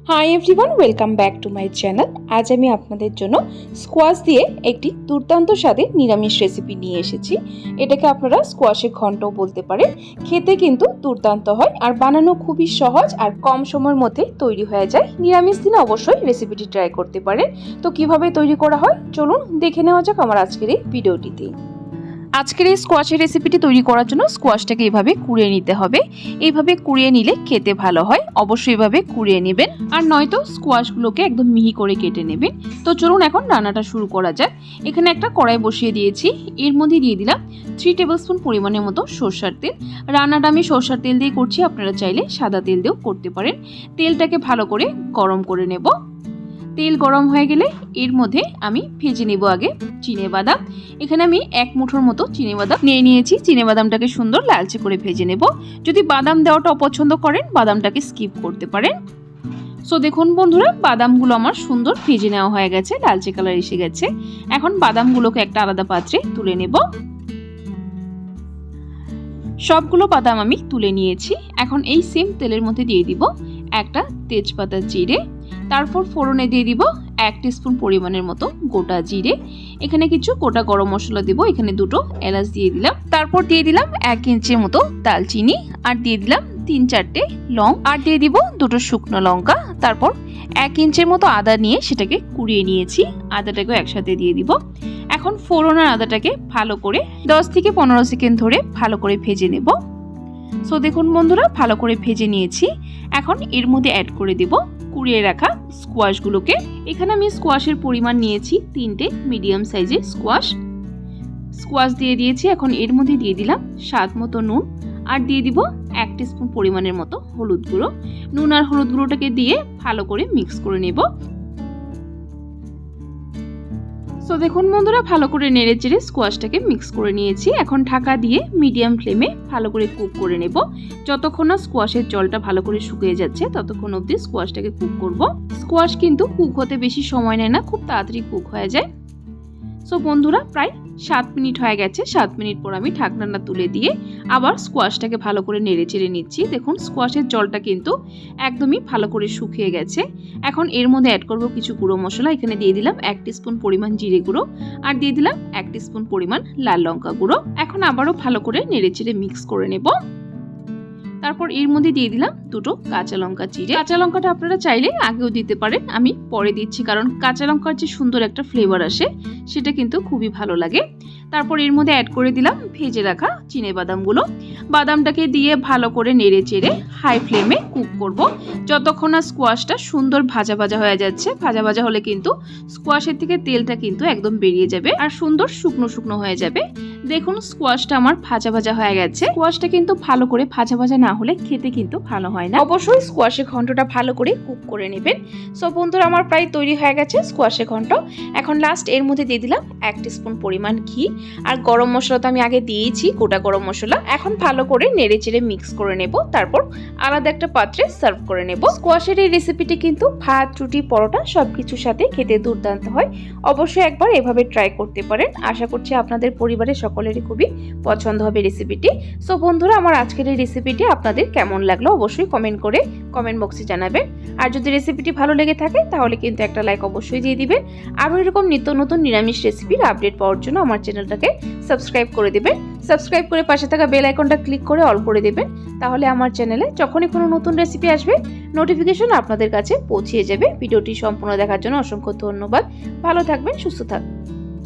Hi everyone, welcome back to my channel. আজ আমি আপনাদের জন্য স্কোয়াশ দিয়ে একটি দুর্দান্ত স্বাদের নিরামিষ রেসিপি নিয়ে এসেছি। এটাকে আপনারা স্কোয়াশের ঘন্টও বলতে পারেন। খেতে কিন্তু দুর্দান্ত হয় আর বানানো খুবই সহজ আর কম সময়ের মধ্যে তৈরি হয়ে যায়। নিরামিষ দিনে অবশ্যই রেসিপিটি ট্রাই করতে পারেন। তো কিভাবে তৈরি করা হয় চলুন দেখে নেওয়া যাক আমার আজকের এই ভিডিওটিতে। আজকের এই স্কোয়াশের রেসিপিটি তৈরি করার জন্য স্কোয়াশটাকে এইভাবে কুড়িয়ে নিতে হবে। এইভাবে কুড়িয়ে নিলে খেতে ভালো হয়, অবশ্যই এইভাবে কুড়িয়ে নেবেন, আর নয়তো স্কোয়াশগুলোকে একদম মিহি করে কেটে নেবেন। তো চলুন এখন রান্নাটা শুরু করা যাক। এখানে একটা কড়াই বসিয়ে দিয়েছি, এর মধ্যে দিয়ে দিলাম 3 টেবিলস্পুন পরিমাণের মতো সরষের তেল। রান্নাটা আমি সরষের তেল দিয়ে করছি, আপনারা চাইলে সাদা তেল দিয়েও করতে পারেন। তেলটাকে ভালো করে গরম করে নেব। তেল গরম হয়ে গেলে এর মধ্যে আমি ভেজে নেব আগে চিনেবাদাম। এখানে আমি 1 মুঠোর মতো চিনেবাদাম নিয়ে নিয়েছি। চিনেবাদামটাকে সুন্দর লালচে করে ভেজে নেব। যদি বাদাম দেওয়াটা অপছন্দ করেন বাদামটাকে স্কিপ করতে পারেন। সো দেখুন বন্ধুরা, বাদামগুলো আমার সুন্দর ভেজে নেওয়া হয়ে গেছে, লালচে কালার এসে গেছে। এখন বাদামগুলোকে একটা আলাদা পাত্রে তুলে নেব। সবগুলো বাদাম আমি তুলে নিয়েছি। এখন এই সেম তেলের মধ্যে দিয়ে দিব একটা তেজপাতা জিরে, তারপর ফোড়নে দিয়ে দিব 1 টিস্পুন পরিমাণের মতো গোটা জিরে। এখানে কিছু গোটা গরম মশলা দিব, এখানে 2টো এলাচ দিয়ে দিলাম। তারপর দিয়ে দিলাম 1 ইঞ্চির মতো দালচিনি, আর দিয়ে দিলাম 3-4টে লং, আর দিয়ে দিব 2টো শুকনো লঙ্কা। তারপর 1 ইঞ্চির মতো আদা নিয়ে সেটাকে কুড়িয়ে নিয়েছি, আদাটাকেও একসাথে দিয়ে দিব। এখন ফোড়ন আর আদাটাকে ভালো করে 10 থেকে 15 সেকেন্ড ধরে ভালো করে ভেজে নেব। সো দেখুন বন্ধুরা, ভালো করে ভেজে নিয়েছি। এখন এর মধ্যে অ্যাড করে দেব কুড়িয়ে রাখা স্কোয়াশগুলোকে। এখানে আমি স্কোয়াশের পরিমাণ নিয়েছি 3টে মিডিয়াম সাইজের স্কোয়াশ দিয়ে দিয়েছি। এখন এর মধ্যে দিয়ে দিলাম স্বাদ মতো নুন, আর দিয়ে দিব 1 টিস্পুন পরিমাণের মতো হলুদ গুঁড়ো। নুন আর হলুদ গুঁড়োটাকে দিয়ে ভালো করে মিক্স করে নেব। সো দেখুন বন্ধুরা, ভালো করে নেড়ে চেড়ে স্কোয়াশটাকে মিক্স করে নিয়েছি। এখন ঢাকা দিয়ে মিডিয়াম ফ্লেমে ভালো করে কুক করে নেব। যতক্ষণ না স্কোয়াশের জলটা ভালো করে শুকিয়ে যাচ্ছে ততক্ষণ অবধি স্কোয়াশটাকে কুক করব। স্কোয়াশ কিন্তু কুক হতে বেশি সময় নেয় না, খুব তাড়াতাড়ি কুক হয়ে যায়। সো বন্ধুরা, প্রায় 7 মিনিট হয়ে গেছে। 7 মিনিট পর আমি ঢাকনাটা তুলে দিয়ে আবার স্কোয়াশটাকে ভালো করে নেড়ে চেড়ে নিচ্ছি। দেখুন স্কোয়াশের জলটা কিন্তু একদমই ভালো করে শুকিয়ে গেছে। এখন এর মধ্যে অ্যাড করব কিছু গুঁড়ো মশলা। এখানে দিয়ে দিলাম 1 টিস্পুন পরিমাণ জিরে গুঁড়ো, আর দিয়ে দিলাম 1 টিস্পুন পরিমাণ লাল লঙ্কা গুঁড়ো। এখন আবারও ভালো করে নেড়ে চেড়ে মিক্স করে নেব। তারপর এর মধ্যে দিয়ে দিলাম 2টো কাঁচা লঙ্কা চিড়ে। কাঁচা লঙ্কাটা আপনারা চাইলে আগেও দিতে পারেন, আমি পরে দিচ্ছি কারণ কাঁচা লঙ্কার যে সুন্দর একটা ফ্লেভার আসে সেটা কিন্তু খুবই ভালো লাগে। তারপর এর মধ্যে অ্যাড করে দিলাম ভেজে রাখা চিনেবাদামগুলো। বাদামটাকে দিয়ে ভালো করে নেড়ে চেড়ে হাই ফ্লেমে কুক করব যতক্ষণ না স্কোয়াশটা সুন্দর ভাজা ভাজা হয়ে যাচ্ছে। ভাজা ভাজা হলে কিন্তু স্কোয়াশের থেকে তেলটা কিন্তু একদম বেরিয়ে যাবে আর সুন্দর শুকনো শুকনো হয়ে যাবে। দেখুন স্কোয়াশটা আমার ভাজা ভাজা হয়ে গেছে। স্কোয়াশটা কিন্তু ভালো করে ভাজা ভাজা না হলে খেতে কিন্তু ভালো হয় না। অবশ্যই স্কোয়াশের ঘন্টটা ভালো করে কুক করে নেবেন। সো বন্ধুরা, আমার প্রায় তৈরি হয়ে গেছে স্কোয়াশের ঘন্ট। এখন লাস্ট এর মধ্যে দিয়ে দিলাম 1 টিস্পুন পরিমাণ ঘি, আর গরম মশলা তো আমি আগে দিয়েছি, গোটা গরম মশলা। এখন ভালো করে নেড়ে চেড়ে মিক্স করে নেব, তারপর আলাদা একটা পাত্রে সার্ভ করে নেব। স্কোয়াশের এই রেসিপিটি কিন্তু ভাত, রুটি, পরোটা সবকিছুর সাথে খেতে দুর্দান্ত হয়। অবশ্যই একবার এভাবে ট্রাই করতে পারেন। আশা করছি আপনাদের পরিবারের সকলেরই খুবই পছন্দ হবে রেসিপিটি। সো বন্ধুরা, আমার আজকের এই রেসিপিটি আপনাদের কেমন লাগলো অবশ্যই কমেন্ট করে কমেন্ট বক্সে জানাবেন। আর যদি রেসিপিটি ভালো লেগে থাকে তাহলে কিন্তু একটা লাইক অবশ্যই দিয়ে দিবেন। আরও এরকম নিত্য নতুন নিরামিষ রেসিপির আপডেট পাওয়ার জন্য আমার চ্যানেলটাকে সাবস্ক্রাইব করে দেবেন। সাবস্ক্রাইব করে পাশে থাকা বেল আইকনটা ক্লিক করে অল করে দেবেন। তাহলে আমার চ্যানেলে যখনই কোনো নতুন রেসিপি আসবে নোটিফিকেশন আপনাদের কাছে পৌঁছে যাবে। ভিডিওটি সম্পূর্ণ দেখার জন্য অসংখ্য ধন্যবাদ। ভালো থাকবেন, সুস্থ থাকবেন।